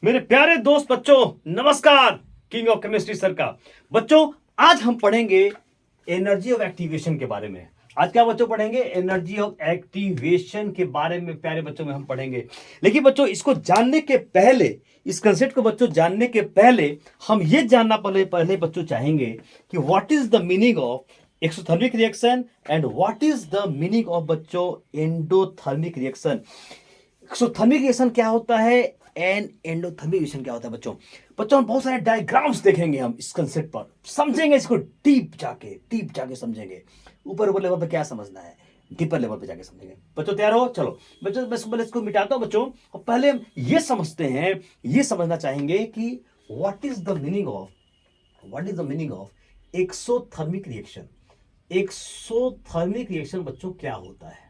मेरे प्यारे दोस्त बच्चों, नमस्कार। किंग ऑफ केमिस्ट्री सर का बच्चों, आज हम पढ़ेंगे एनर्जी ऑफ एक्टिवेशन के बारे में। आज क्या बच्चों पढ़ेंगे? एनर्जी ऑफ एक्टिवेशन के बारे में प्यारे बच्चों में हम पढ़ेंगे। लेकिन बच्चों, इसको जानने के पहले, इस कंसेप्ट को बच्चों जानने के पहले हम ये जानना पहले पहले बच्चों चाहेंगे कि what is the meaning of exothermic reaction and what is the meaning of बच्चों एंडोथर्मिक रिएक्शन। एक्सोथर्मिक रिएक्शन क्या होता है एंड एंडोथर्मिक रिएक्शन क्या होता है बच्चों? बच्चों, हम बहुत सारे डायग्राम्स देखेंगे, हम इस कंसेप्ट पर समझेंगे, इसको डीप जाके समझेंगे। ऊपर ऊपर लेवल पे क्या समझना है, डीपर लेवल पे जाके समझेंगे। बच्चों तैयार हो? चलो बच्चों, मैं पहले इसको मिटाता हूं बच्चों, और पहले हम ये समझते हैं, ये समझना चाहेंगे कि what is the meaning of exothermic reaction. Exothermic reaction बच्चों क्या होता है?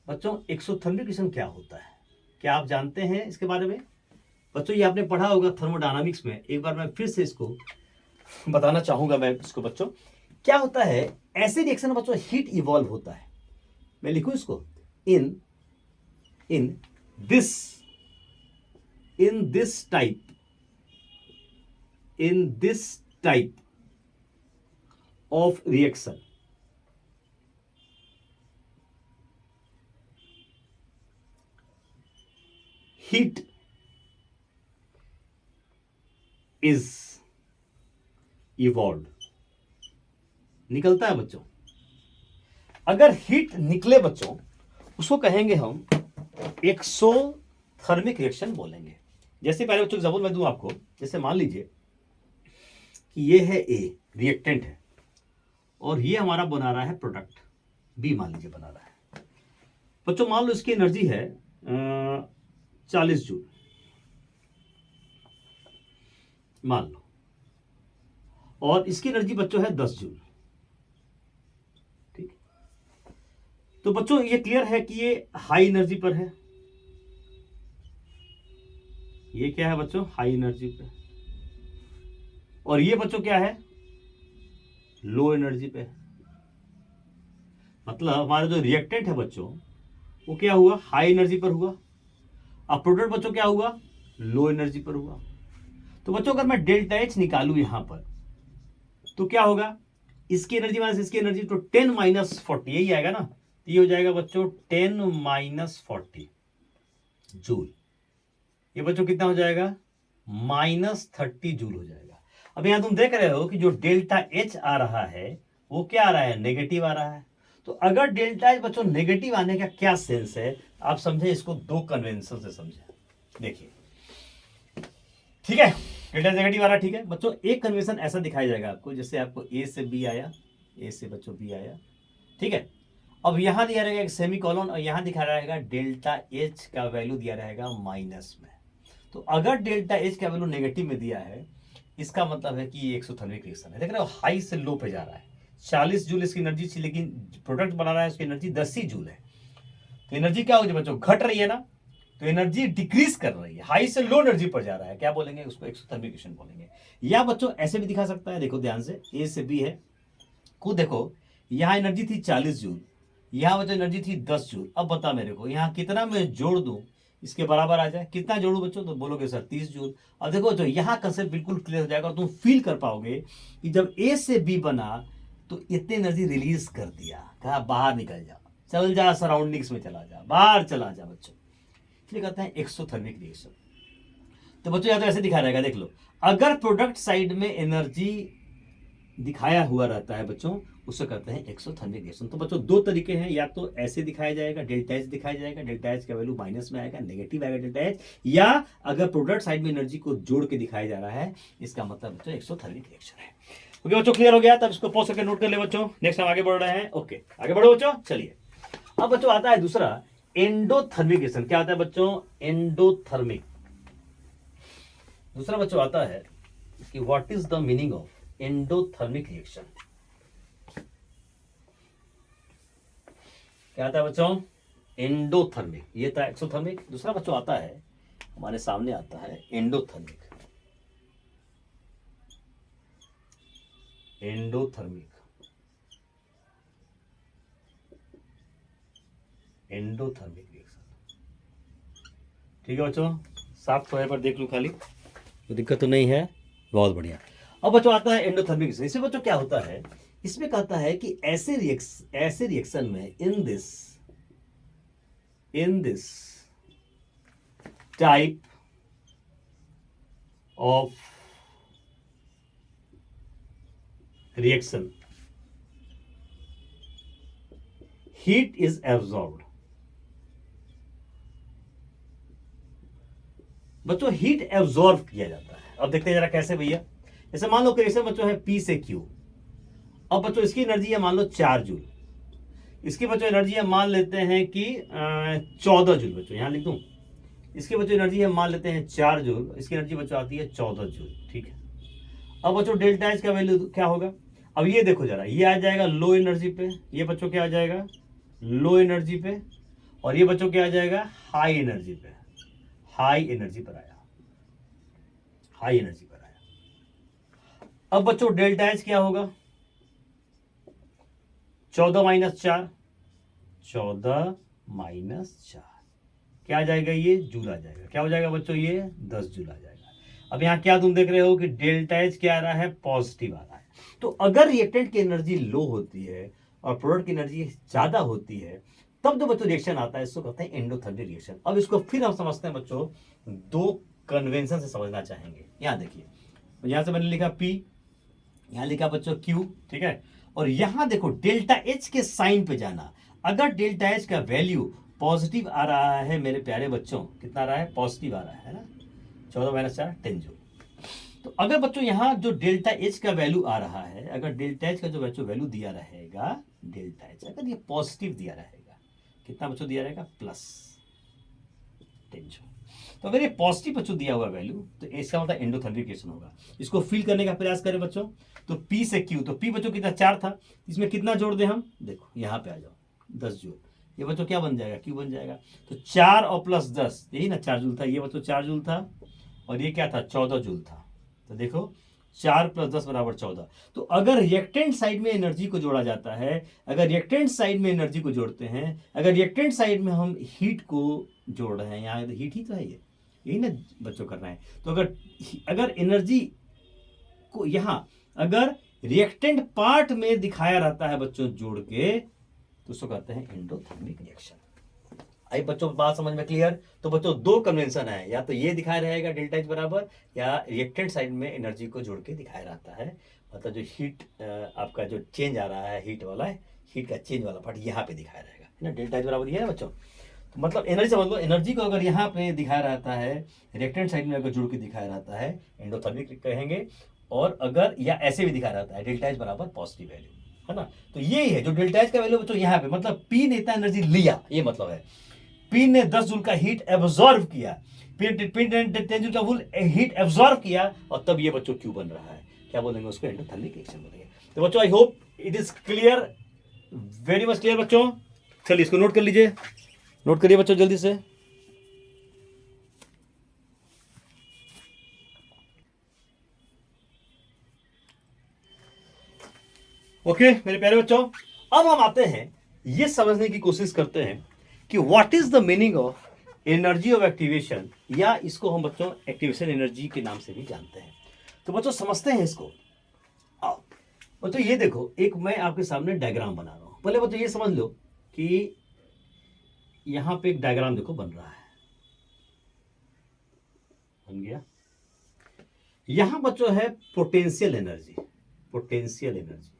बच्चों, एक्सोथर्मिक रिएक्शन क्या होता है? क्या आप जानते हैं इसके बारे में? बच्चों, ये आपने पढ़ा होगा थर्मोडायनामिक्स में। एक बार मैं फिर से इसको बताना चाहूंगा। मैं इसको बच्चों, क्या होता है? ऐसे रिएक्शन में बच्चों हीट इवॉल्व होता है। मैं लिखूं इसको, in in this in this type of reaction, heat is evolve. निकलता है बच्चों। अगर हीट निकले बच्चों, उसको कहेंगे हम एक्सोथर्मिक रिएक्शन बोलेंगे। जैसे पहले बच्चों एग्जाम्पल मैं दूं आपको। जैसे मान लीजिए कि ये है ए, रिएक्टेंट है, और ये हमारा बना रहा है प्रोडक्ट बी, मान लीजिए बना रहा है। बच्चों मान लो इसकी एनर्जी है 40 जूल, मान लो, और इसकी एनर्जी बच्चों है 10 जूल। ठीक। तो बच्चों ये क्लियर है कि ये हाई एनर्जी पर है। ये क्या है बच्चों? हाई एनर्जी पे। और ये बच्चों क्या है? लो एनर्जी पे। मतलब हमारा जो रिएक्टेंट है बच्चों, वो क्या हुआ? हाई एनर्जी पर हुआ। अब प्रोडक्ट बच्चों क्या हुआ? लो एनर्जी पर हुआ। तो बच्चों अगर मैं डेल्टा एच निकालू यहां पर, तो क्या होगा? इसकी एनर्जी माइनस इसकी एनर्जी, तो 10 - 40, यही आएगा ना। तो ये हो जाएगा बच्चों 10 - 40 जूल। ये बच्चों कितना हो जाएगा? -30 जूल हो जाएगा। अब यहां तुम देख रहे हो कि जो डेल्टा एच आ रहा है, वो क्या आ रहा है? नेगेटिव आ रहा है। तो अगर डेल्टा एच बच्चों नेगेटिव आने का क्या सेंस है, आप समझे इसको दो कन्वेंशन से समझे। देखिए, ठीक है, डेल्टा नेगेटिव आ रहा है, ठीक है बच्चों। एक कन्वेंशन ऐसा दिखाया जाएगा आपको, जैसे आपको ए से बी आया, ए से बच्चों बी आया, ठीक है। अब यहां दिया रहेगा एक सेमी कॉलन, और यहां दिखा रहेगा डेल्टा एच का वैल्यू दिया रहेगा माइनस में। तो अगर डेल्टा एच का वैल्यू नेगेटिव में दिया है, इसका मतलब है कि ये एक्सोथर्मिक रिएक्शन है। देख रहे हो, हाई से लो पे जा रहा है। 40 जूल इसकी एनर्जी थी, लेकिन प्रोडक्ट बना रहा है, उसकी एनर्जी 10 ही जूल है। तो एनर्जी क्या होगी बच्चों? घट रही है ना। तो एनर्जी डिक्रीज कर रही है, हाई से लो एनर्जी पर जा रहा है। क्या बोलेंगे उसको? एक्सोथर्मिक रिएक्शन बोलेंगे। या बच्चों ऐसे भी दिखा सकता है, देखो ध्यान से, ए से बी है, को देखो, यहां एनर्जी थी 40 जूल, यहां बच्चों एनर्जी थी 10 जूल। अब बता मेरे को, यहां कितना मैं जोड़ दूं इसके बराबर आ जाए? कितना जोड़ू बच्चों? तो बोलोगे सर 30 जूल। अब देखो, जो यहां कंसेप्ट बिल्कुल क्लियर हो जाएगा, और तुम फील कर पाओगे कि जब ए से बी बना, तो इतनी एनर्जी रिलीज कर दिया, कहा बाहर निकल जा, चल जा, सराउंडिंग्स में चला जा, बाहर चला जा बच्चों। इसलिए कहते हैं एक्सोथर्मिक रिएक्शन। तो बच्चों या तो ऐसे दिखा रहेगा, देख लो, अगर प्रोडक्ट साइड में एनर्जी दिखाया हुआ रहता है बच्चों, उसे कहते हैं एक्सोथर्मिक रिएक्शन। तो बच्चों दो तरीके हैं, या तो ऐसे दिखाया जाएगा, डेल्टा एच दिखाया जाएगा, डेल्टा एच का वैल्यू माइनस में आएगा, नेगेटिव आएगा डेल्टा एच, या अगर प्रोडक्ट साइड में एनर्जी को जोड़ के दिखाया जा रहा है, इसका मतलब बच्चों एक्सोथर्मिक रिएक्शन है। ओके बच्चों, क्लियर हो गया? तब इसको पॉज करके नोट कर ले बच्चों। नेक्स्ट हम आगे बढ़ रहे हैं। ओके, आगे बढ़ो बच्चों, चलिए। अब बच्चों आता है दूसरा, एंडोथर्मिक रिएक्शन। क्या आता है बच्चों? एंडोथर्मिक। दूसरा बच्चों आता है कि what is the meaning of endothermic reaction. क्या आता है बच्चों? एंडोथर्मिक। ये था एक्सोथर्मिक। दूसरा बच्चों आता है, हमारे सामने आता है एंडोथर्मिक। Endothermic, endothermic reaction. ठीक है बच्चों, साफ तो है पर देख लूँ खाली, तो दिक्कत तो नहीं है, बहुत बढ़िया। अब बच्चों आता है एंडोथर्मिक रिएक्शन। इसमें बच्चों क्या होता है, इसमें कहता है कि ऐसे रिएक्शन में इन this type of reaction heat is absorbed. बच्चों हीट एब्जॉर्ब किया जाता है। अब देखते हैं जरा कैसे भैया। जैसे मान लो रिएक्शन बच्चों है पी से क्यू। अब बच्चों इसकी एनर्जी है मान लो 4 जूल, इसकी बच्चों एनर्जी है मान लेते हैं कि 14 जूल। बच्चों यहां लिख दूं, इसकी बच्चों एनर्जी है मान लेते हैं 4 जूल, इसकी एनर्जी बच्चों आती है 14 जूल। ठीक है, अब बच्चों डेल्टा एच का वैल्यू क्या होगा। अब ये देखो जरा, ये आ जाएगा लो एनर्जी पे, ये बच्चों क्या आ जाएगा लो एनर्जी पे, और ये बच्चों क्या आ जाएगा हाई एनर्जी पे, हाई एनर्जी पर आया, हाई एनर्जी पर आया। अब बच्चों डेल्टा एच क्या होगा 14 माइनस 4, 14 माइनस 4 क्या आ जाएगा, ये जूल आ जाएगा। क्या हो जाएगा बच्चों, ये 10 जूल आ जाएगा। अब यहां क्या तुम देख रहे हो कि डेल्टा एच क्या आ रहा है, पॉजिटिव आ रहा है। तो अगर रिएक्टेंट की एनर्जी लो होती है और प्रोडक्ट की एनर्जी ज्यादा होती है, तब जो बच्चों रिएक्शन आता है इसको कहते हैं एंडोथर्मिक रिएक्शन। अब इसको फिर हम समझते हैं बच्चों, दो कन्वेंशन से समझना चाहेंगे। यहां देखिए, यहां से मैंने लिखा P, यहां लिखा बच्चों Q, ठीक है, और यहां देखो डेल्टा एच के साइन पे जाना। अगर डेल्टा एच का वैल्यू पॉजिटिव आ रहा है मेरे प्यारे बच्चों, कितना आ रहा है, पॉजिटिव आ रहा है ना, 14 माइनस 4 10 जूल। तो अगर बच्चों यहां जो डेल्टा एच का वैल्यू आ रहा है, अगर डेल्टा एच का जो बच्चों वैल्यू दिया रहेगा, डेल्टा एच अगर ये पॉजिटिव दिया रहेगा, कितना बच्चों दिया रहेगा, प्लस 10 जूल। तो अगर ये पॉजिटिव बच्चों दिया हुआ वैल्यू, तो इसका मतलब एंडोथर्मिक रिएक्शन होगा। इसको फिल करने का प्रयास करें बच्चों, तो P से Q, तो P बच्चों कितना 4 था, इसमें कितना जोड़ दें हम, देखो यहां पे आ जाओ 10 जूल, ये बच्चों क्या बन जाएगा, Q बन जाएगा। तो 4 और प्लस 10, यही ना 4 जूल था, ये बच्चों 4 जूल था, और ये क्या था 14 जूल था। तो देखो 4 प्लस 10 बराबर 14। तो अगर रिएक्टेंट साइड में एनर्जी को जोड़ा जाता है, अगर रिएक्टेंट साइड में एनर्जी को जोड़ते हैं, अगर रिएक्टेंट साइड में हम हीट को जोड़ रहे हैं, यहाँ हीट ही तो है, ये यही ना बच्चों कर रहे हैं। तो अगर एनर्जी को यहां अगर रिएक्टेंट पार्ट में दिखाया रहता है बच्चों जोड़ के, तो उसको कहते हैं एंडोथर्मिक रिएक्शन। आई बच्चों बात समझ में क्लियर। तो बच्चों दो कन्वेंशन है, या तो ये दिखाया रहेगा डेल्टा एच बराबर, या रिएक्टेंट साइड में एनर्जी को जोड़ के दिखाया रहता है। मतलब जो हीट आपका जो चेंज आ रहा है, हीट वाला है, हीट का चेंज वाला पार्ट यहाँ पे दिखाया रहेगा, है ना, डेल्टा एच बराबर ये है बच्चों। तो मतलब एनर्जी समझ लो, एनर्जी को अगर यहाँ पे दिखाया रहता है, रिएक्टेंट साइड में अगर जुड़ के दिखाया रहता है, एंडोथर्मिक कहेंगे। और अगर या ऐसे भी दिखाया रहता है डेल्टा एच बराबर पॉजिटिव वैल्यू, है ना। तो यही है जो डेल्टा एच का वैल्यू बच्चों यहाँ पे, मतलब पी ने इतना एनर्जी लिया, ये मतलब है पी ने 10 जूल का हीट एब्जॉर्व किया, पी ने 10 जूल का फुल हीट एब्जॉर्व किया, और तब ये बच्चों क्यों बन रहा है, क्या बोलेंगे उसको, एंडोथर्मिक रिएक्शन बोलेंगे। तो बच्चों I hope it is clear, very much clear बच्चों। चलिए इसको नोट कर लीजिए, नोट करिए बच्चों जल्दी से। ओके मेरे प्यारे बच्चों, अब हम आते हैं ये समझने की कोशिश करते हैं कि what is the meaning of energy of activation, या इसको हम बच्चों एक्टिवेशन एनर्जी के नाम से भी जानते हैं। तो बच्चों समझते हैं इसको। अब बच्चों ये देखो, एक मैं आपके सामने डायग्राम बना रहा हूं। पहले बच्चों ये समझ लो कि यहां पे एक डायग्राम देखो बन रहा है, बन गया। यहां बच्चों है पोटेंशियल एनर्जी, पोटेंशियल एनर्जी।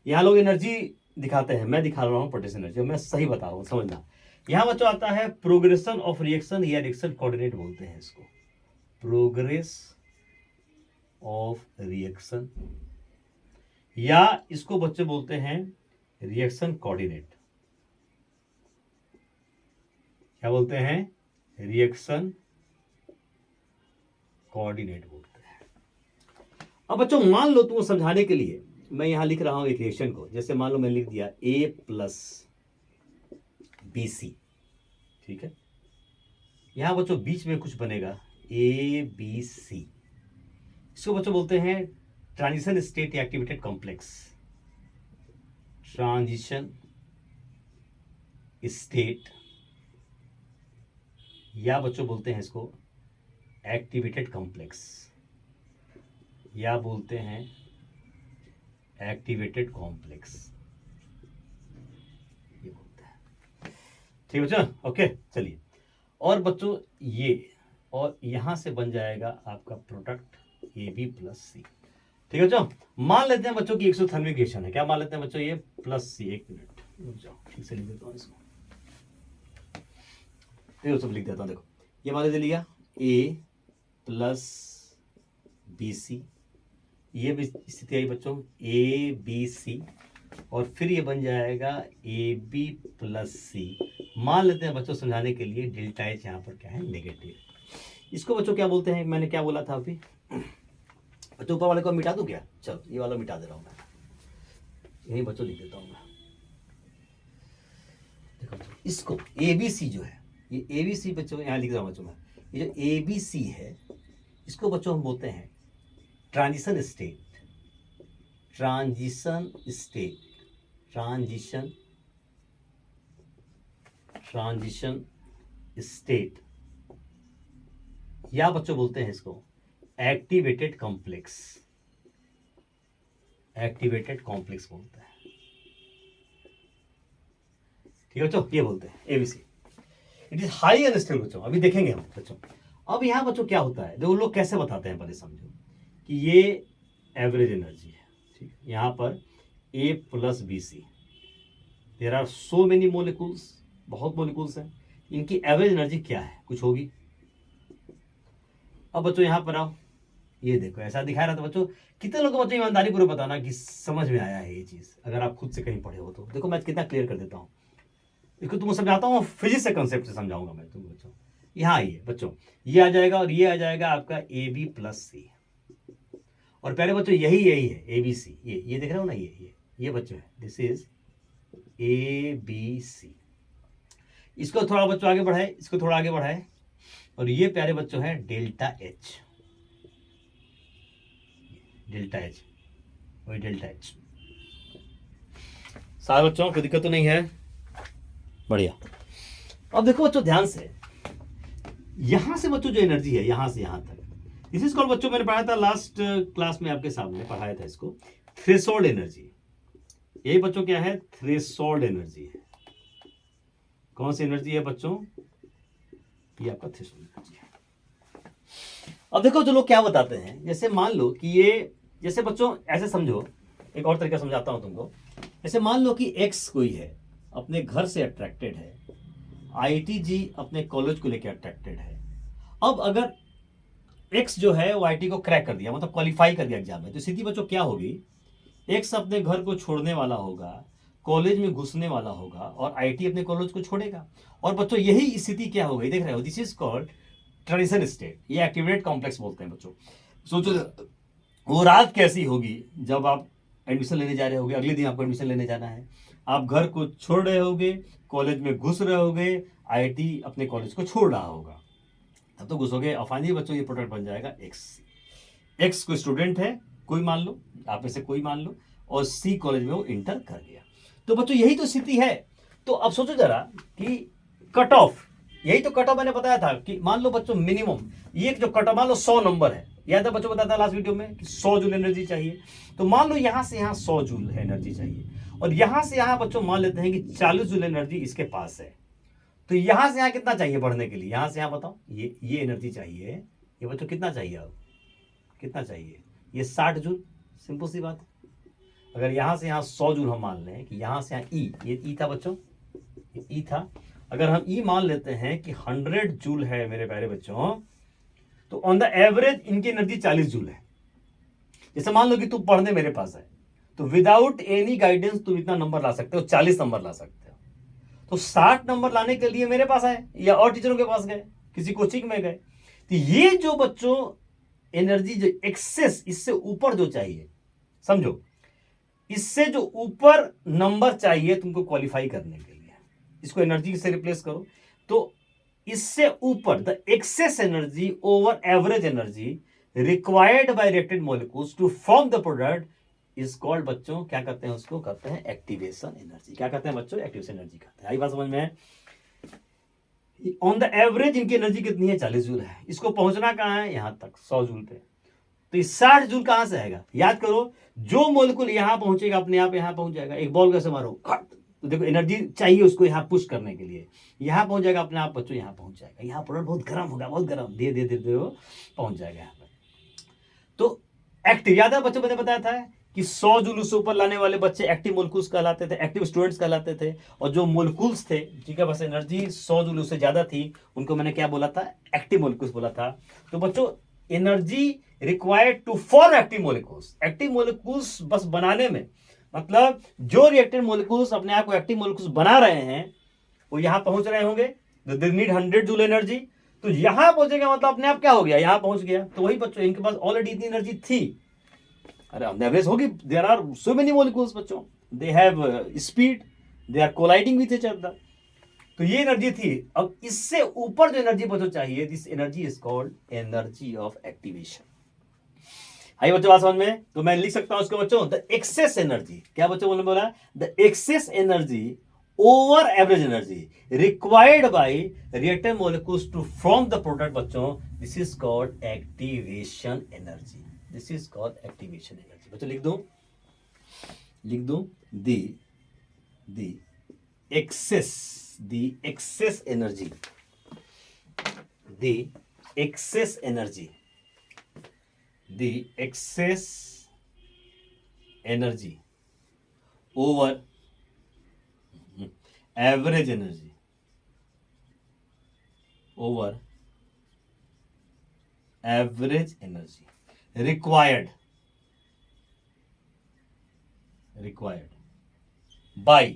यहां लोग एनर्जी दिखाते हैं, मैं दिखा रहा हूं पोटेंशियल एनर्जी, मैं सही बता रहा हूं, समझना। यहां बच्चों आता है प्रोग्रेशन ऑफ रिएक्शन, या रिएक्शन कोऑर्डिनेट बोलते हैं इसको, प्रोग्रेस ऑफ रिएक्शन, या इसको बच्चे बोलते हैं रिएक्शन कोऑर्डिनेट। क्या बोलते हैं, रिएक्शन कोऑर्डिनेट बोलते हैं। अब बच्चों मान लो तुम समझाने के लिए मैं यहां लिख रहा हूं एक रिएक्शन को, जैसे मान लो मैं लिख दिया A प्लस BC, ठीक है। यहां बच्चों बीच में कुछ बनेगा ABC, इसको बच्चों बोलते हैं ट्रांजिशन स्टेट या एक्टिवेटेड कॉम्प्लेक्स, ट्रांजिशन स्टेट या बच्चों बोलते हैं इसको एक्टिवेटेड कॉम्प्लेक्स, या बोलते हैं एक्टिवेटेड कॉम्प्लेक्स, ये बोलते हैं। ठीक है बच्चों, ओके चलिए। और बच्चों ये और यहां से बन जाएगा आपका प्रोडक्ट AB प्लस सी। ठीक है बच्चों, मान लेते हैं बच्चों की एक्सोथर्मिक रिएक्शन है, क्या मान लेते हैं बच्चों, ये प्लस सी। एक मिनट रुक जाओ, ठीक से लिख देता हूँ इसको, देखो सब लिख देता हूँ। देखो ये मान लेते लिया A प्लस BC, ये भी स्थिति आई बच्चों ABC, और फिर ये बन जाएगा AB प्लस सी। मान लेते हैं बच्चों समझाने के लिए डेल्टा एच यहाँ पर क्या है, नेगेटिव। इसको बच्चों क्या बोलते हैं, मैंने क्या बोला था अभी बच्चों, ऊपर वाले को मिटा दूं क्या, चलो ये वाला मिटा दे रहा हूँ मैं, यही बच्चों लिख देता हूँ मैं। देखो बच्चों इसको ABC जो है, ये ABC बच्चों यहाँ लिख रहा हूँ बच्चों मैं, ये जो ABC है इसको बच्चों हम बोलते हैं transition state, transition state, transition state, या बच्चों बोलते हैं इसको एक्टिवेटेड कॉम्प्लेक्स, एक्टिवेटेड कॉम्प्लेक्स बोलते हैं। ठीक है बच्चों, ये बोलते हैं ABC। It is high unstable बच्चों, अभी देखेंगे हम बच्चों। अब यहाँ बच्चों क्या होता है, देखो लोग कैसे बताते हैं, पहले समझो कि ये एवरेज एनर्जी है, ठीक है, यहाँ पर A plus BC, there are so many molecules, बहुत मोलिकुल्स हैं, इनकी एवरेज एनर्जी क्या है, कुछ होगी। अब बच्चों यहाँ पर आओ, ये देखो ऐसा दिखा रहा था बच्चों, कितने लोगों को बच्चों ईमानदारी पूर्वक बताना कि समझ में आया है ये चीज़, अगर आप खुद से कहीं पढ़े हो तो। देखो मैं कितना क्लियर कर देता हूँ इसको, तुमको समझाता हूँ फिजिक्स से, कंसेप्ट से समझाऊंगा मैं तुम बच्चों। यहाँ आइए बच्चों, ये आ जाएगा और ये आ जाएगा आपका AB प्लस सी, और पहले बच्चों यही है ABC, ये देख रहे हो ना, ये बच्चों है, दिस इज ABC। इसको थोड़ा बच्चों आगे बढ़ाए, इसको थोड़ा आगे बढ़ाए, और ये प्यारे बच्चों है डेल्टा H, डेल्टा H, वही डेल्टा H। सारे बच्चों कोई दिक्कत तो नहीं है, बढ़िया। अब देखो बच्चों ध्यान से, यहां से बच्चों जो एनर्जी है यहां से यहां तक, दिस इज कॉल्ड बच्चों, मैंने पढ़ाया था लास्ट क्लास में आपके सामने पढ़ाया था इसको, थ्रेशोल्ड एनर्जी। यही बच्चों क्या है, थ्रेशोल्ड एनर्जी है। कौन सी एनर्जी है बच्चों, ये आपका थ्रेशोल्ड एनर्जी है। अब देखो जो लोग क्या बताते हैं, जैसे मान लो कि ये, जैसे बच्चों ऐसे समझो, एक और तरीका समझाता हूं तुमको। जैसे मान लो कि एक्स कोई है, अपने घर से अट्रैक्टेड है, IIT अपने कॉलेज को लेकर अट्रैक्टेड है। अब अगर एक्स जो है वो IIT को क्रैक कर दिया, मतलब क्वालिफाई कर दिया एग्जाम में, तो स्थिति बच्चों क्या होगी, एक्स अपने घर को छोड़ने वाला होगा, कॉलेज में घुसने वाला होगा, और IIT अपने कॉलेज को छोड़ेगा। और बच्चों यही स्थिति क्या हो गई, देख रहे हो, this is called transition state, ये एक्टिवेटेड कॉम्प्लेक्स बोलते हैं बच्चों। सोचो वो रात कैसी होगी जब आप एडमिशन लेने जा रहे होगे, अगले दिन आपको एडमिशन लेने जाना है, आप घर को छोड़ रहे होगे, कॉलेज में घुस रहे होगे, IIT अपने कॉलेज को छोड़ रहा होगा, तब तो घुसोगे, और फाइनली बच्चों ये प्रोडक्ट बन जाएगा एक्स कोई स्टूडेंट है, कोई मान लो, आप में से कोई मान लो, और C कॉलेज में वो इंटर कर गया। तो बच्चों यही तो स्थिति है। तो अब सोचो जरा कि कट ऑफ, यही तो कट ऑफ मैंने बताया था कि मान लो बच्चों मिनिमम, ये जो कट ऑफ मान लो 100 नंबर है, याद है बच्चों बताया था लास्ट वीडियो में कि 100 जूल एनर्जी चाहिए। तो मान लो यहां से यहां 100 जूल एनर्जी चाहिए, और यहां से यहां बच्चों मान लेते हैं कि 40 जूल एनर्जी इसके पास है। तो यहां से यहां कितना चाहिए बढ़ने के लिए, यहां से यहां बताओ, ये एनर्जी चाहिए, ये बच्चों कितना चाहिए, अब कितना चाहिए, ये 60 जूल, सिंपल सी बात है। अगर यहां से यहां 100 जूल हम मान लें कि यहां से यहां ये ई था बच्चों, ये ई था, अगर हम ई मान लेते हैं कि 100 जूल है मेरे प्यारे बच्चों, तो ऑन द एवरेज इनकी एनर्जी 40 जूल है। जैसे मान लो कि तुम पढ़ने मेरे पास है, तो विदाउट एनी गाइडेंस तुम इतना नंबर ला सकते हो, 40 नंबर ला सकते हो। तो 60 नंबर लाने के लिए मेरे पास आए या और टीचरों के पास गए, किसी कोचिंग में गए, तो ये जो बच्चों एनर्जी जो एक्सेस, इससे ऊपर जो चाहिए, समझो इससे जो ऊपर नंबर चाहिए तुमको क्वालिफाई करने के लिए, इसको एनर्जी से रिप्लेस करो, तो इससे ऊपर the excess energy over average energy required by reacted molecules to form the product is called बच्चों, क्या कहते हैं उसको, कहते हैं एक्टिवेशन एनर्जी। क्या कहते हैं बच्चों, एक्टिवेशन एनर्जी कहते हैं। आई बात समझ में है। ऑन द एवरेज इनकी एनर्जी कितनी है, 40 जूल है। इसको पहुंचना कहाँ है, यहां तक 100 जूल पे। तो ये 60 जूल कहां से आएगा, याद करो, जो मोलिकुल यहां पहुंचेगा अपने आप यहां पहुंच जाएगा। एक बॉल कैसे मारो, तो देखो एनर्जी चाहिए उसको यहां पुश करने के लिए, यहां पहुंच जाएगा अपने आप बच्चों, यहां पहुंच जाएगा। यहां प्रोडक्ट बहुत गर्म होगा, बहुत गर्म, धीरे धीरे धीरे वो पहुंच जाएगा यहाँ पर। तो एक्टिव, याद है बच्चों मैंने बताया था कि 100 जूल से ऊपर लाने वाले बच्चे एक्टिव मोलिकुल्स कहलाते थे, एक्टिव स्टूडेंट्स कहलाते थे। और जो मोलिकुल्स थे जिनके पास एनर्जी 100 जूल से ज्यादा थी, उनको मैंने क्या बोला था, एक्टिव मोलिकुल्स बोला था। तो बच्चों energy required to form active molecules, active molecules बस बनाने में, मतलब जो रिएक्टेड मोलिकुल्स अपने आप को एक्टिव मोलिकुल्स बना रहे हैं वो यहां पहुंच रहे होंगे, दे नीड 100 जूल एनर्जी। तो यहां पहुंचेगा मतलब अपने आप क्या हो गया, यहां पहुंच गया। तो वही बच्चों इनके पास ऑलरेडी इतनी एनर्जी थी, अरे एवरेज होगी, there are so many molecules बच्चों, they have speed, they are colliding with each other. तो ये एनर्जी थी। अब इससे ऊपर जो एनर्जी बच्चों चाहिए, this energy is called energy of activation. आई बच्चों बात समझ में? तो मैं लिख सकता हूं उसको बच्चों, द एक्सेस एनर्जी, क्या बच्चों बोलने बोला, the excess energy over average energy required by reacted molecules to form the product बच्चों, this is called activation energy, this is called activation energy. बच्चों लिख दो the excess energy, the excess energy over average energy, required by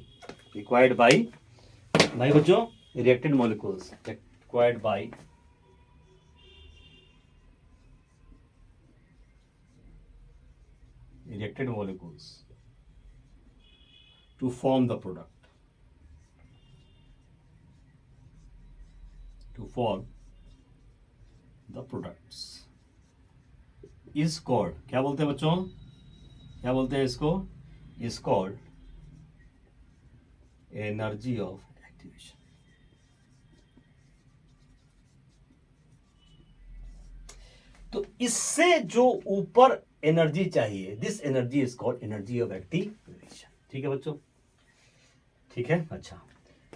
भाई बच्चों reacted molecules, required by reacted molecules to form the product, to form the products is called, क्या बोलते हैं बच्चों, क्या बोलते हैं इसको, is called energy of activation. तो इससे जो ऊपर एनर्जी चाहिए, this energy is called energy of activation. ठीक है बच्चों, ठीक है। अच्छा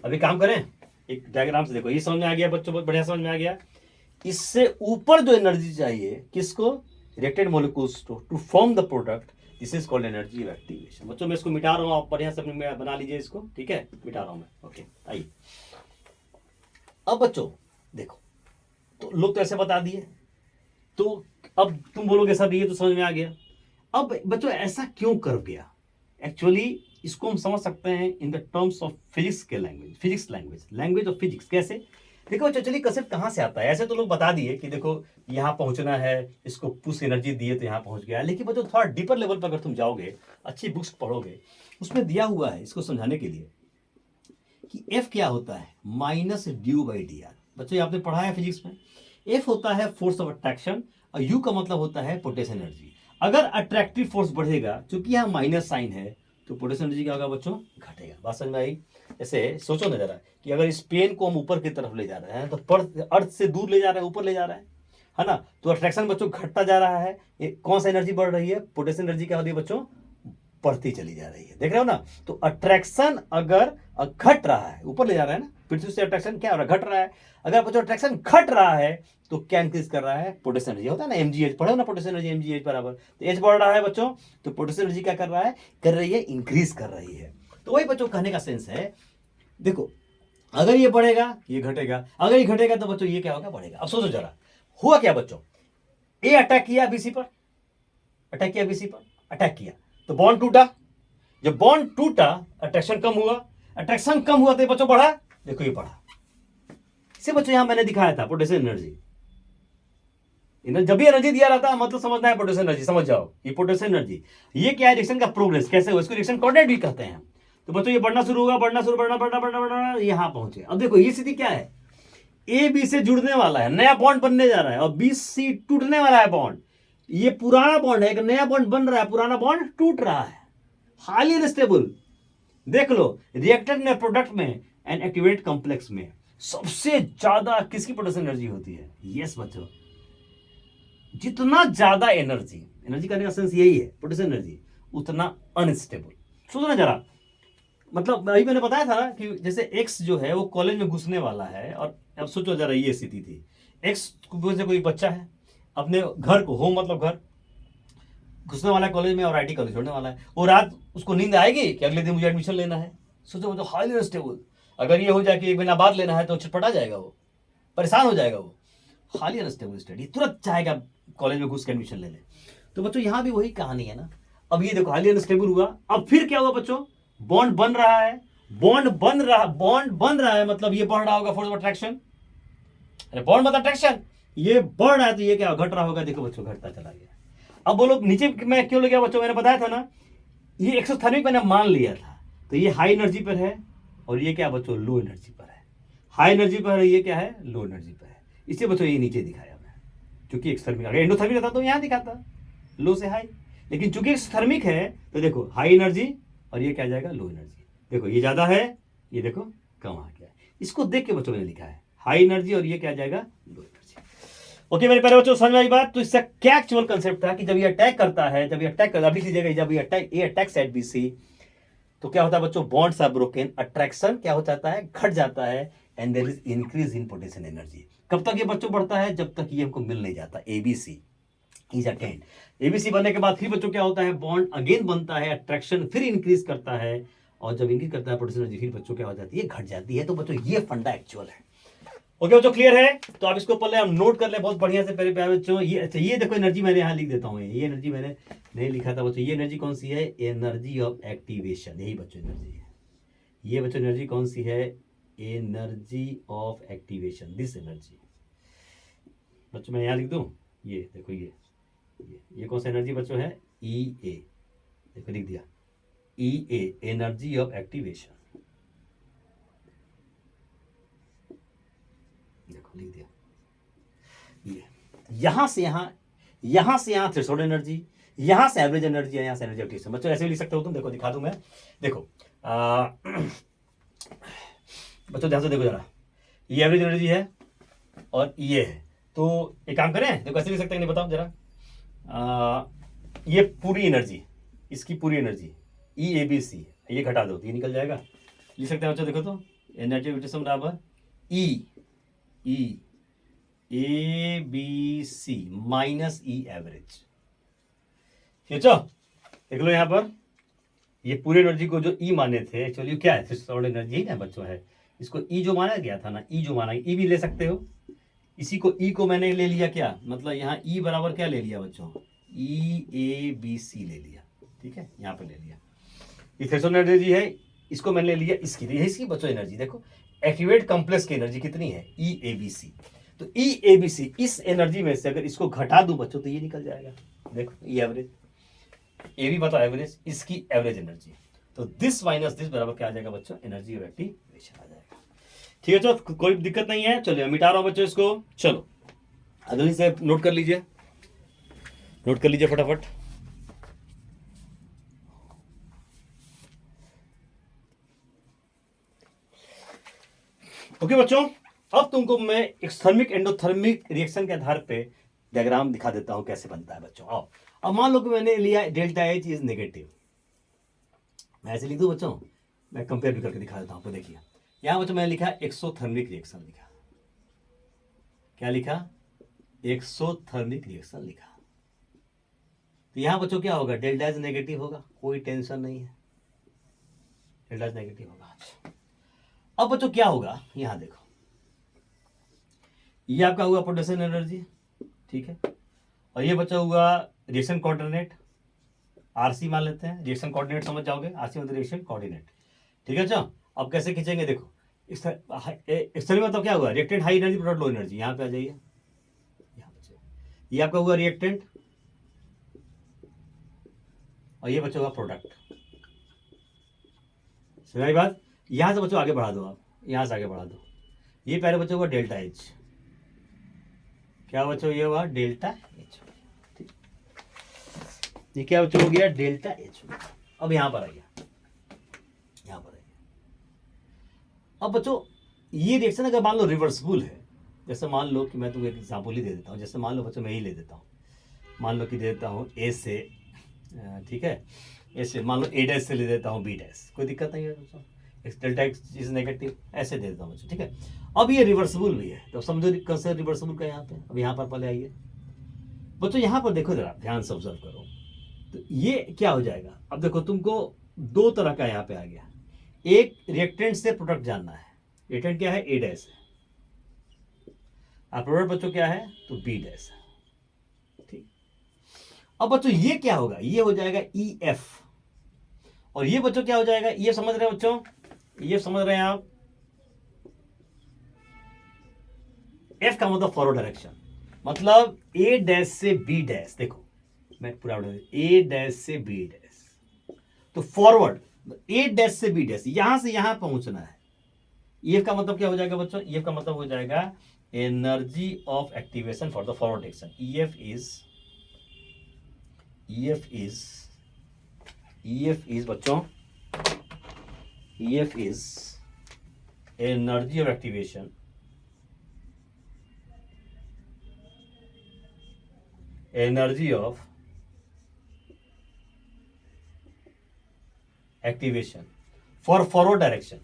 अभी काम करें, एक डायग्राम से देखो, ये समझ में आ गया बच्चों, बहुत बढ़िया समझ में आ गया। इससे ऊपर जो एनर्जी चाहिए किसको, reacted molecules to form the product, this is called energy of activation. बच्चों मैं इसको मिटा रहा हूं, आप बढ़िया से अपने बना लीजिए इसको, ठीक है, मिटा रहा हूं मैं। ओके आइए अब बच्चों देखो, तो लोग तो ऐसे बता दिए, तो अब तुम बोलोगे सर ये तो समझ में आ गया। अब बच्चों ऐसा क्यों कर गया, एक्चुअली इसको हम समझ सकते हैं in the terms of physics के language, physics language of physics. कैसे, देखो बच्चों चलिए कंसेप्ट कहां से आता है, ऐसे तो लोग बता दिए कि देखो यहां पहुंचना है, इसको पुश एनर्जी दिए तो यहां पहुंच गया। लेकिन बच्चों थोड़ा डीपर लेवल पर अगर तुम जाओगे, अच्छी बुक्स पढ़ोगे, उसमें दिया हुआ है इसको समझाने के लिए कि एफ क्या होता है, minus due by D R. बच्चों ये आपने पढ़ा है फिजिक्स में। एफ होता है फोर्स ऑफ अट्रैक्शन और यू का मतलब होता है पोटेंशियल एनर्जी। अगर अट्रैक्टिव फोर्स बढ़ेगा, क्योंकि यहाँ माइनस साइन है, तो पोटेंशियल एनर्जी क्या होगा बच्चों, घटेगा। बात समझ में आई? जैसे सोचो ना जरा कि अगर इस पेन को हम ऊपर की तरफ ले जा रहे हैं, तो पर अर्थ से दूर ले जा रहे हैं, ऊपर ले जा रहे हैं, है ना, तो अट्रैक्शन बच्चों घटता जा रहा है। ये कौन सा एनर्जी बढ़ रही है, पोटेंशियल एनर्जी क्या हो रही है बच्चों, बढ़ती चली जा रही है। देख रहे हो ना, तो अट्रैक्शन अगर घट रहा है, ऊपर ले जा रहा है ना, पृथ्वी से अट्रैक्शन क्या हो रहा है, घट रहा है। अगर बच्चों अट्रैक्शन घट रहा है तो क्या इंक्रीज कर रहा है, पोटेंशियल एनर्जी। होता है ना एमजीएच, पढ़ो ना पोटेंशियल एनर्जी, एमजीएच बराबर, तो एच बढ़ रहा है बच्चों, तो पोटेंशियल एनर्जी क्या कर रहा है, कर रही है, इंक्रीज कर रही है। तो वही बच्चों कहने का सेंस है, देखो अगर ये बढ़ेगा ये घटेगा, अगर ये घटेगा तो बच्चों ये क्या होगा, बढ़ेगा। अब सोचो जरा, हुआ क्या बच्चों, ए अटैक किया बीसी पर, अटैक किया बीसी पर, अटैक किया तो बॉन्ड टूटा, जब बॉन्ड टूटा अट्रैक्शन कम हुआ, अट्रैक्शन कम हुआ तो बच्चों बढ़ा, देखो ये बढ़ा। इसे बच्चों यहां मैंने दिखाया था पोटेंशियल एनर्जी। जब भी एनर्जी दिया रहता है मतलब समझना है पोटेंशियल एनर्जी, समझ जाओ ये पोटेंशियल एनर्जी। ये क्या है, रिएक्शन का प्रोग्रेस कैसे हुआ, इसको रिएक्शन कोऑर्डिनेट भी कहते हैं। तो बच्चों ये बढ़ना शुरू होगा, बढ़ना यहां पहुंचे। अब देखो ये स्थिति क्या है, ए बी से जुड़ने वाला है, नया बॉन्ड बनने जा रहा है, और बी सी टूटने वाला है बॉन्ड। ये पुराना बॉन्ड है, एक नया बॉन्ड बन रहा है, पुराना बॉन्ड टूट रहा है, हाईली अनस्टेबल। देख लो रिएक्टर में, प्रोडक्ट में एंड एक्टिवेट कॉम्प्लेक्स में, सबसे ज्यादा किसकी पोटेंशियल एनर्जी होती है? यस बच्चों, जितना ज्यादा एनर्जी, एनर्जी करने का सेंस यही है पोटेंशियल एनर्जी, उतना अनस्टेबल। सोचना जरा, मतलब अभी मैंने बताया था ना कि जैसे एक्स जो है वो कॉलेज में घुसने वाला है, और अब सोचो जरा ये स्थिति थी, एक्स से कोई बच्चा है अपने घर को, होम मतलब घर, घुसने वाला है कॉलेज में और आईटी कॉलेज छोड़ने वाला है, वो रात उसको नींद आएगी कि अगले दिन मुझे एडमिशन लेना है? सोचो वो तो हाईली अनस्टेबल। अगर ये हो जाए कि एक महीना बाद लेना है तो छटपटा जाएगा, वो परेशान हो जाएगा, वो हाईली अनस्टेबल स्टडी, तुरंत चाहेगा कॉलेज में घुस के एडमिशन ले ले। तो बच्चों यहाँ भी वही कहानी है ना। अब ये देखो हाईली अनस्टेबल हुआ, अब फिर क्या हुआ बच्चों? बॉन्ड बन रहा है, बॉन्ड बन रहा है, मतलब ये बढ़ रहा होगा फोर्स ऑफ अट्रैक्शन। अरे बॉन्ड मतलब अट्रैक्शन, ये बढ़ रहा है तो ये क्या घट रहा होगा? देखो बच्चों घटता चला गया। अब बोलो नीचे मैं क्यों ले गया बच्चों? मैंने बताया था ना, ये एक्सोथर्मिक मैंने मान लिया था, तो ये हाई एनर्जी पर है और ये क्या बच्चों? लो एनर्जी पर है। हाई एनर्जी पर है, ये क्या है? लो एनर्जी पर है। इससे बच्चों ये नीचे दिखाया मैं, क्योंकि एक्सोथर्मिक, अगर एंडोथर्मिक रहता तो यहाँ दिखाता लो से हाई, लेकिन चूंकि एक्सोथर्मिक है तो देखो हाई एनर्जी और ये क्या आ जाएगा? Low energy. देखो ये ज्यादा है, ये देखो कम आ गया। इसको देख के बच्चों ने लिखा है हाई एनर्जी और ये क्या आ जाएगा? Low energy. ओके मेरे प्यारे बच्चों, समझ में आई बात? तो इसका क्या एक्चुअल कंसेप्ट था कि जब ये अटैक करता है, जब ये अटैक करता है, लिख लीजिएगा, जब ये अटैक्स एट बीसी, तो क्या होता है बच्चों? बॉन्ड्स आर ब्रोकन, अट्रैक्शन क्या हो जाता है? घट जाता है, and there is increase in potential energy. कब तक ये बच्चों बढ़ता है? जब तक ये हमको मिल नहीं जाता, एबीसी इज अटेंड। एबीसी बनने के बाद फिर बच्चों क्या होता है? बॉन्ड अगेन बनता है, अट्रैक्शन फिर इंक्रीज करता है, और जब इंक्रीज करता है पोटेंशियल एनर्जी, फिर बच्चों क्या हो जाती है? घट जाती है। तो बच्चों ये फंडा एक्चुअल है। ओके बच्चों क्लियर है? तो आप इसको पहले हम नोट कर ले बहुत बढ़िया से पहले प्यारे बच्चों। ये अच्छा, ये देखो एनर्जी मैंने यहाँ लिख देता हूँ, ये एनर्जी मैंने नहीं लिखा था बच्चों। ये एनर्जी कौन सी है? एनर्जी ऑफ एक्टिवेशन, यही बच्चों एनर्जी है। ये बच्चों एनर्जी कौन सी है? Energy of activation, this energy. बच्चों मैं यहाँ लिख दूँ, ये देखो, ये कौन सा एनर्जी बच्चों है? ई ए, देखो लिख दिया, ई ए, एनर्जी ऑफ एक्टिवेशन, देखो लिख दिया। ये यहां से यहां थ्रेशोल्ड एनर्जी, यहां से एवरेज एनर्जी है, यहां से एनर्जी एक्टिवेशन। बच्चों ऐसे भी लिख सकते हो तुम, देखो दिखा दूं मैं, देखो बच्चों ध्यान से देखो जरा, ये एवरेज एनर्जी है और ये है, तो एक काम करें, देखो ऐसे लिख सकते हैं, नहीं बताओ जरा, ये पूरी एनर्जी, इसकी पूरी एनर्जी ई ए बी सी, ये घटा दो तो ये निकल जाएगा। लिख सकते हैं बच्चों, देखो तो एनर्जी एक्टिवेशन बराबर E A B C minus E average. सोचो देख लो यहाँ पर, ये पूरी एनर्जी को जो ई माने थे, एक्चुअली क्या है? थ्रेशोल्ड एनर्जी ना बच्चों है, इसको ई जो माना गया था ना, ई जो माना, ई भी ले सकते हो, इसी को ई को मैंने ले लिया क्या, मतलब यहाँ ई बराबर क्या ले लिया बच्चों? ई ए बी सी ले लिया, ठीक है, यहाँ पर ले लिया। ये थ्रेशोल्ड एनर्जी है, इसको मैंने ले लिया इसकी, इसकी बच्चों एनर्जी देखो, एक्टिवेट कॉम्प्लेक्स की एनर्जी कितनी है? ई ए बी सी। तो ई ए बी सी, इस एनर्जी में से अगर इसको घटा दूं बच्चों तो ये निकल जाएगा, देखो ये एवरेज, ए भी बताओ एवरेज, इसकी एवरेज एनर्जी, तो दिस माइनस दिस बराबर क्या आ जाएगा बच्चों? एनर्जी ऑफ एक्टिवेशन आ जाएगा। ठीक है चलो, कोई दिक्कत नहीं है, चलिए मिटा रहा हूं बच्चों इसको, चलो जल्दी से नोट कर लीजिए, नोट कर लीजिए फटाफट। ओके बच्चों, अब तुमको मैं एक्सथर्मिक एंडोथर्मिक रिएक्शन के आधार पे डायग्राम दिखा देता हूं कैसे बनता है बच्चों। आओ, अब मान लो कि मैंने लिया डेल्टा एच इज नेगेटिव, मैं ऐसे लिख दूं बच्चों, मैं कंपेयर भी करके दिखा देता हूं आपको। देखिए यहां बच्चों मैंने लिखा एक्सोथर्मिक रिएक्शन, लिखा क्या? लिखा एक्सोथर्मिक रिएक्शन लिखा। तो यहां बच्चों क्या होगा? डेल्टा एच नेगेटिव होगा, कोई टेंशन नहीं है, डेल्टा एच नेगेटिव होगा। अब बच्चों क्या होगा? यहां देखो, ये आपका हुआ पोटेंशियल एनर्जी, ठीक है, और ये बच्चा हुआ रिएक्शन कोऑर्डिनेट, आरसी मान लेते हैं, रिएक्शन कोऑर्डिनेट समझ जाओगे, आरसी मतलब रिएक्शन कोऑर्डिनेट, ठीक है। अच्छा अब कैसे खींचेंगे? देखो एक्सटर्नल मतलब क्या हुआ? Reactant high energy, product low energy, यहाँ पे आ जाइए, यहाँ पे ये आपका हुआ रिएक्टेंट और ये बच्चा हुआ प्रोडक्ट, समझ बात? यहां से बच्चों आगे बढ़ा दो, आप यहां से आगे बढ़ा दो, ये पहले बच्चों हुआ डेल्टा एच, क्या बच्चों? ये हुआ डेल्टा एच, ठीक, ये क्या बच्चों हो गया? Delta H. अब यहां पर आइए, यहां पर आइए। अब बच्चों ये रिएक्शन अगर मान लो रिवर्सिबल है, जैसे मान लो कि मैं तुम्हें एक एग्जाम्पल ही दे देता हूँ, जैसे मान लो बच्चों मैं ही ले देता हूँ, मान लो कि दे देता हूँ ए से, ठीक है, ए से मान लो ए डैश से ले देता हूँ बी डैश, कोई दिक्कत नहीं है दोस्तों, x delta x is negative, ऐसे दे देता हूँ बच्चों, ठीक है। अब ये रिवर्सिबल भी है, तो समझो कैसे रिवर्सिबल का यहाँ पे, अब यहाँ पर पहले आइए बच्चों, यहाँ पर देखो जरा ध्यान से ऑब्जर्व करो, तो ये क्या हो जाएगा, अब देखो तुमको दो तरह का यहाँ पे आ गया, एक रिएक्टेंट से प्रोडक्ट जानना है, रिएक्टेंट क्या है, ए डैश है, और प्रोडक्ट बच्चों क्या है, तो बी डैश है, ठीक। अब बच्चों ये क्या होगा, ये हो जाएगा ई एफ, और ये बच्चों क्या हो जाएगा, ये समझ रहे हैं बच्चों, ये समझ रहे हैं आप, एफ का मतलब फॉरवर्ड डायरेक्शन, मतलब ए डैश से बी डैश, देखो मैं पूरा ए डैश से बी डैश, तो फॉरवर्ड ए डैश से बी डैश, यहां से यहां पहुंचना है। ईएफ का मतलब क्या हो जाएगा बच्चों, ईएफ का मतलब हो जाएगा energy of activation for the forward direction, EF is बच्चों, EF is energy of activation, energy of activation for forward direction,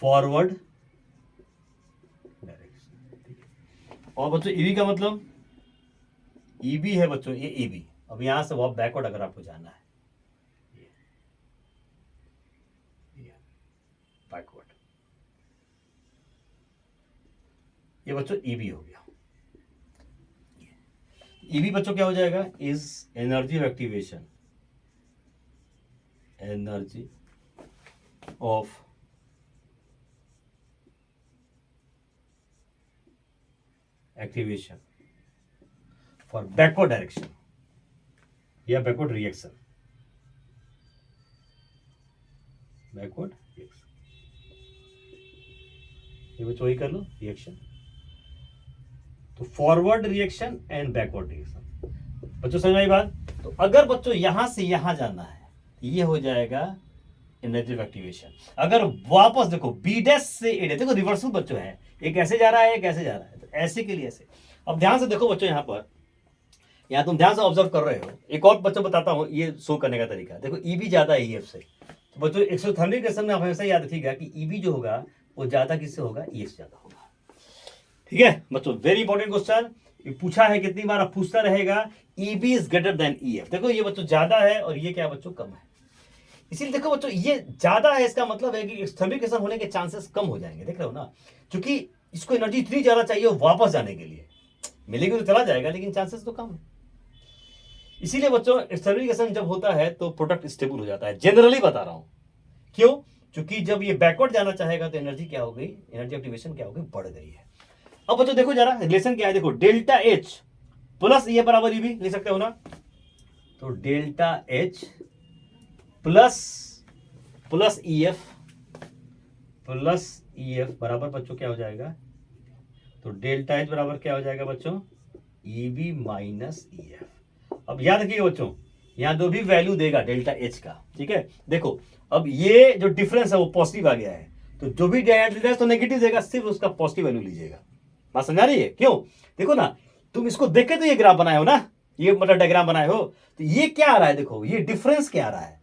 forward direction. और बच्चों ईबी का मतलब, ईबी है बच्चों ये ईबी, अब यहां से वो बैकवर्ड अगर आपको जाना है, बैकवर्ड, ये बच्चों ईबी हो गया। ईबी बच्चों क्या हो जाएगा, is energy of activation, energy of activation for backward direction या बैकवर्ड रिएक्शन, बैकवर्ड रिएक्शन, ये बच्चों वही कर लो रिएक्शन, तो forward reaction and backward reaction. बच्चों समझ आई बात, तो अगर बच्चों यहां से यहां जाना है, ये हो जाएगा एनर्जी ऑफ एक्टिवेशन। अगर वापस देखो बी डैश से ए डैश, देखो रिवर्सल बच्चों है, एक ऐसे जा रहा है, एक ऐसे जा रहा है, तो ऐसे के लिए ऐसे। अब ध्यान से देखो बच्चों, यहाँ तुम ध्यान से ऑब्जर्व कर रहे हो, एक और बच्चों बताता हूं ये शो करने का तरीका, देखो ईबी ज्यादा है ईएफ से, तो बच्चों एक्सोथर्मिक रिएक्शन में आप हमेशा याद रखिएगा कि ईबी जो होगा वो ज्यादा किससे होगा, ईएफ से ज्यादा होगा, ठीक है बच्चों। वेरी इंपॉर्टेंट क्वेश्चन, पूछा है कितनी बार, अब पूछता रहेगा, EB is greater than EF, देखो ये बच्चों ज्यादा है और ये क्या बच्चों कम है, इसीलिए देखो बच्चों ये ज्यादा है, इसका मतलब है कि एक्सथर्मिक रिएक्शन होने के चांसेस कम हो जाएंगे, देख रहे हो ना, क्योंकि इसको एनर्जी इतनी ज्यादा चाहिए वापस जाने के लिए, मिलेगी तो चला जाएगा लेकिन चांसेस तो कम है। इसीलिए बच्चों एक्सथर्मिक रिएक्शन जब होता है तो प्रोडक्ट स्टेबल हो जाता है, जनरली बता रहा हूं, क्यों, क्योंकि जब ये बैकवर्ड जाना चाहेगा तो एनर्जी क्या हो गई, एनर्जी एक्टिवेशन क्या हो गई, बढ़ गई है। अब बच्चों देखो जरा रिलेशन क्या है, देखो डेल्टा एच प्लस ये बराबर ये भी लिख सकते हो ना, तो डेल्टा एच प्लस ईएफ बराबर बच्चों क्या हो जाएगा, तो डेल्टा एच बराबर क्या हो जाएगा बच्चों, ईबी माइनस ईएफ। अब याद रखिएगा बच्चों, यहां जो भी वैल्यू देगा डेल्टा एच का, ठीक है, देखो अब ये जो डिफरेंस है वो पॉजिटिव आ गया है, तो जो भी डेल्टा एच तो नेगेटिव देगा, सिर्फ उसका पॉजिटिव वैल्यू लीजिएगा, बात समझा रही है, क्यों, देखो ना तुम इसको देख के तो ये ग्राफ बनाए हो ना, ये मतलब डायग्राम बनाए हो, तो ये क्या आ रहा है, देखो ये डिफरेंस क्या आ रहा है,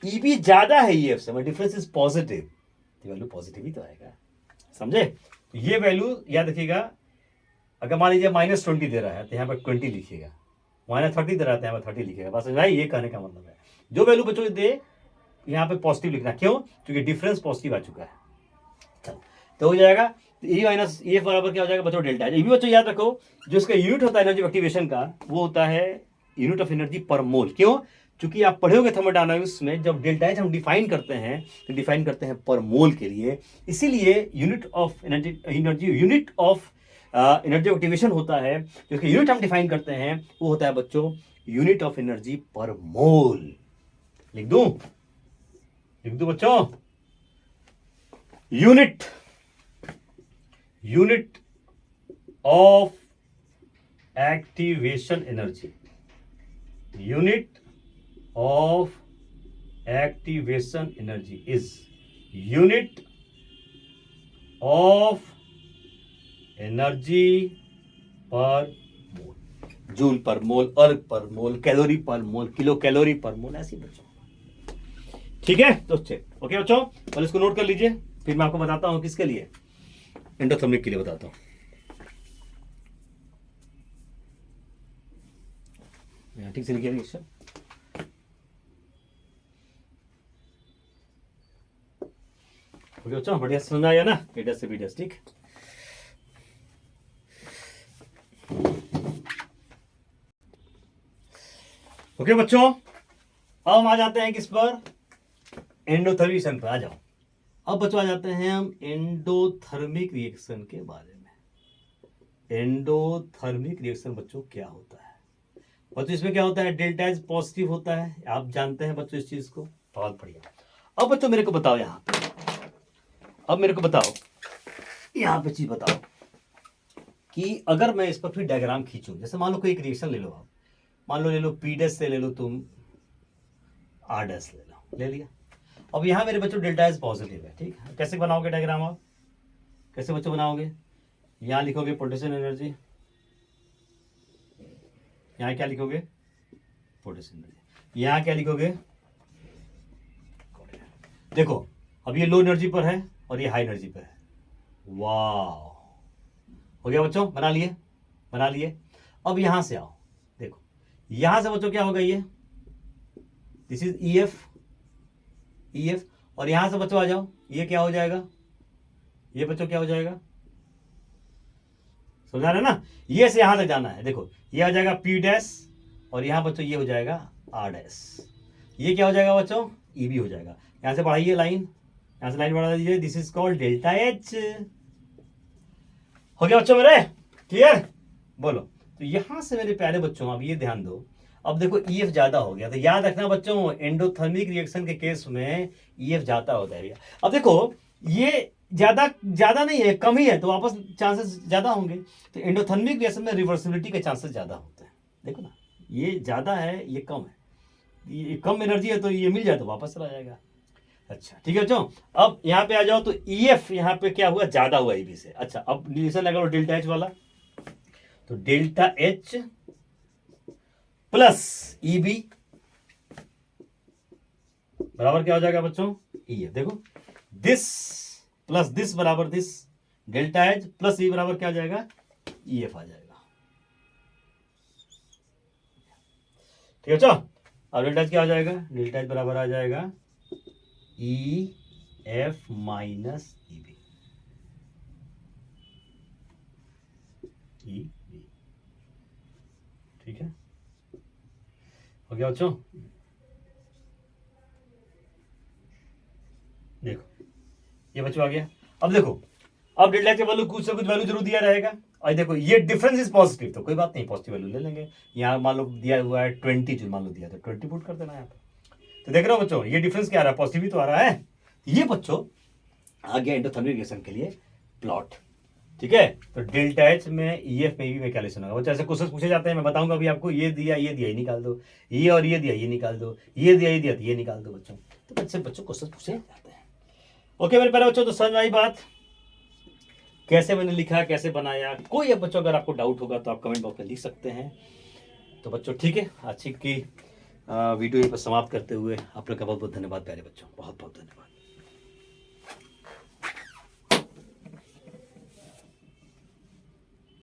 ईबी ज्यादा है ईएफ से, डिफरेंस इज पॉजिटिव, तो वैल्यू पॉजिटिव ही तो आएगा, समझे। तो ये वैल्यू याद रखिएगा, अगर मान लीजिए -20 दे रहा है तो यहाँ पर 20 लिखिएगा, -30 दे रहा है तो यहाँ पर 30 लिखिएगा, बस भाई ये कहने का मतलब है, जो वैल्यू बच्चों दे यहाँ पे पॉजिटिव लिखना, क्यों, क्योंकि डिफरेंस पॉजिटिव आ चुका है। चलो तो हो जाएगा, तो ई माइनस ईएफ बराबर क्या हो जाएगा बच्चों, डेल्टा। ये भी बच्चों याद रखो, जो इसका यूनिट होता है एनर्जी एक्टिवेशन का, वो होता है यूनिट ऑफ एनर्जी पर मोल, क्यों, क्योंकि आप पढ़ोगे थर्मोडायनामिक्स में जब डेल्टा एच हम डिफाइन करते हैं तो डिफाइन करते हैं पर मोल के लिए, इसीलिए unit of energy unit of energy activation होता है, जो यूनिट हम डिफाइन करते हैं वो होता है बच्चों यूनिट ऑफ एनर्जी पर मोल। लिख दूं बच्चों, unit of activation energy, unit of activation energy is unit of energy पर मोल, जूल पर मोल, अर्ग पर मोल, कैलोरी पर मोल, किलो कैलोरी पर मोल, ऐसे बच्चों। ठीक है दोस्तों, ओके बच्चों, और इसको नोट कर लीजिए, फिर मैं आपको बताता हूं किसके लिए, एंडोथर्मिक के लिए बताता हूं। ठीक से लिखिए क्वेश्चन। ओके बच्चों, बढ़िया समझ आया ना, एडस से बीडस, ठीक। ओके बच्चों, अब हम आ जाते हैं किस पर, एंडोथर्मिक पर आ जाओ। अब बच्चों आ जाते हैं हम एंडोथर्मिक रिएक्शन के बारे में। एंडोथर्मिक रिएक्शन बच्चों क्या होता है बच्चों, इसमें क्या होता है, डेल्टा एच पॉजिटिव होता है, आप जानते हैं बच्चों इस चीज को, बहुत बढ़िया। अब बच्चों मेरे को बताओ यहाँ पे, अब मेरे को बताओ यहाँ पे चीज बताओ कि अगर मैं इस पर फिर डायग्राम खींचूं, जैसे मान लो कोई एक रिएक्शन ले लो आप, मान लो ले लो पी डैश से ले लो तुम आर डैश ले लो, ले लिया। अब यहाँ मेरे बच्चों डेल्टा एच पॉजिटिव है, ठीक है। कैसे बनाओगे डायग्राम आप, कैसे बच्चों बनाओगे, यहाँ लिखोगे पोटेंशियल एनर्जी, यहाँ क्या लिखोगे पोटेंशियल एनर्जी, यहाँ क्या लिखोगे, देखो अब ये लो एनर्जी पर है और ये हाई एनर्जी पर है, वाह, हो गया बच्चों, बना लिए, बना लिए। अब यहां से आओ, देखो यहां से बच्चों क्या होगा, ये दिस इज ईएफ, ईएफ, और यहां से बच्चों आ जाओ, ये क्या हो जाएगा, ये बच्चों क्या हो जाएगा, समझा रहे ना, ये से यहां तक जाना है, देखो ये आ जाएगा पी डैश, और यहां बच्चों ये हो जाएगा आर डैश, ये क्या हो जाएगा बच्चों, ई बी हो जाएगा। यहां से बढ़ाइए लाइन, यहां से लाइन बढ़ा दीजिए, this is called delta H. हो गया बच्चों मेरे, क्लियर, बोलो। तो यहां से मेरे प्यारे बच्चों अब ये ध्यान दो, अब देखो ईएफ ज्यादा हो गया, तो याद रखना बच्चों एंडोथर्मिक रिएक्शन के केस में ईएफ ज्यादा होता है। अब देखो ये ज्यादा ज्यादा नहीं है, कम ही है, तो वापस चांसेस ज्यादा होंगे, तो एंडोथर्मिक रिएक्शन में रिवर्सिबिलिटी के चांसेस ज्यादा होते हैं। देखो ना, ये ज्यादा है, ये कम है, ये कम एनर्जी है तो ये मिल जाए तो वापस चला जाएगा। अच्छा ठीक है बच्चों, अब यहाँ पे आ जाओ, तो ईएफ यहाँ पे क्या हुआ, ज्यादा हुआ ईबी से। अच्छा अब रिलेशन लगा लो डेल्टा एच वाला, तो डेल्टा एच प्लस ईबी बराबर क्या हो जाएगा बच्चों, ईएफ। देखो दिस प्लस दिस बराबर दिस, डेल्टा एच प्लस ई बराबर क्या आ जाएगा, ईएफ आ जाएगा। ठीक है बच्चों, अब डेल्टा एच क्या हो जाएगा, डेल्टा एच बराबर आ जाएगा E F minus E B, E B, ठीक है, हो गया बच्चों। देखो ये बच्चों आ गया। अब देखो, अब डेल्टा के वैल्यू कुछ से कुछ वैल्यू जरूर दिया रहेगा, और देखो ये डिफरेंस इज पॉजिटिव, तो कोई बात नहीं, पॉजिटिव वैल्यू ले लेंगे। यहाँ मान लो दिया हुआ है 20, जो मान लो दिया तो 20 पुट कर देना यहाँ पे। तो देख रहे हो बच्चों, ये डिफरेंस क्या आ रहा है, पॉजिटिव ही तो आ रहा है। ये बच्चों आ गया एंडोथर्मिक रिएक्शन के लिए प्लॉट, ठीक है। तो डेल्टा एच में ईएफ में भी में कैलकुलेशन होगा बच्चों, ऐसे क्वेश्चन पूछे जाते हैं, मैं बताऊंगा अभी आपको, ये दिया ये निकाल दो, ये और ये दिया ये निकाल दो, ये दिया तो ये निकाल दो बच्चों, तो बच्चे बच्चों क्वेश्चन पूछे जाते हैं। ओके मेरे प्यारे बच्चों, तो समझ में आई बात, कैसे मैंने लिखा, कैसे बनाया। कोई अब बच्चों अगर आपको डाउट होगा तो आप कमेंट बॉक्स में लिख सकते हैं। तो बच्चों ठीक है, आज की वीडियो पर समाप्त करते हुए आप लोग का बहुत बहुत धन्यवाद प्यारे बच्चों, बहुत बहुत धन्यवाद।